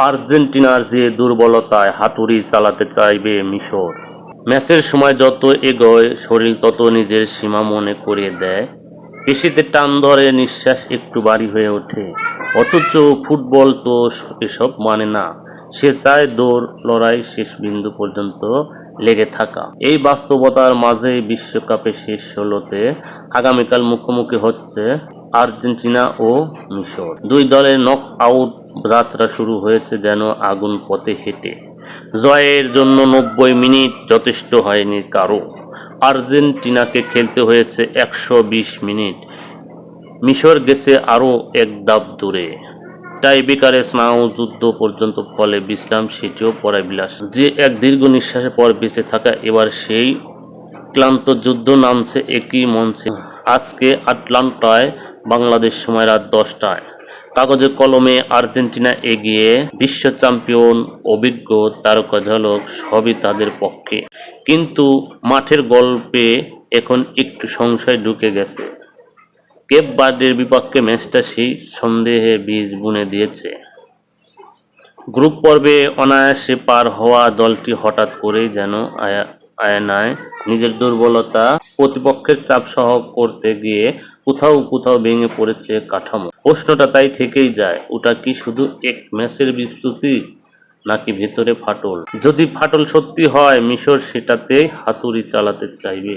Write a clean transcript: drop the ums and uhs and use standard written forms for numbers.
আর্জেন্টিনার যে দুর্বলতায় হাতুড়ি চালাতে চাইবে মিশর। ম্যাচের সময় যত এগোয় শরীর তত নিজের সীমা মনে করিয়ে দেয়। পেশিতে টান ধরে, নিঃশ্বাস একটু ভারী হয়ে ওঠে। অথচ ফুটবল তো এসব মানে না। সে চায় দৌড়, লড়াই, শেষ বিন্দু পর্যন্ত লেগে থাকা। এই বাস্তবতার মাঝেই বিশ্বকাপের শেষ ১৬তে আগামীকাল মুখোমুখি হচ্ছে আর্জেন্টিনা ও মিশর। দুই দলের নক আউট যাত্রা শুরু হয়েছে যেন আগুন পথে হেঁটে। জয়ের জন্য ৯০ মিনিট যথেষ্ট হয়নি কারও। আর্জেন্টিনাকে খেলতে হয়েছে ১২০ মিনিট। মিশর গেছে আরও এক ধাপ দূরে। টাইব্রেকারে স্নায়ুযুদ্ধ পর্যন্ত, ফলে বিশ্রাম সেটিও পড়ায় বিলাস। যে এক দীর্ঘ নিঃশ্বাসের পর বেঁচে থাকা, এবার সেই ক্লান্ত যুদ্ধ নামছে একই মঞ্চে। আজকে আটলান্টায়, বাংলাদেশ সময় রাত ১০টায়। কাগজে কলমে আর্জেন্টিনা এগিয়ে, বিশ্ব চ্যাম্পিয়ন, অভিজ্ঞ তারকা ঝলক সবই তাদের পক্ষে। কিন্তু মাঠের গল্পে এখন একটু সংশয় ঢুকে গেছে। কেপ ভার্দের বিপক্ষে ম্যাচটা সেই সন্দেহে বীজ বুনে দিয়েছে। গ্রুপ পর্বে অনায়াসে পার হওয়া দলটি হঠাৎ করেই যেন আয়নায় নিজের দুর্বলতা, প্রতিপক্ষের চাপ সহ করতে গিয়ে কোথাও কোথাও ভেঙে পড়েছে কাঠামো। প্রশ্নটা তাই থেকেই যায়, ওটা কি শুধু এক ম্যাচের বিচ্যুতি, নাকি ভেতরে ফাটল? যদি ফাটল সত্যি হয়, মিশর সেটাতেই হাতুড়ি চালাতে চাইবে।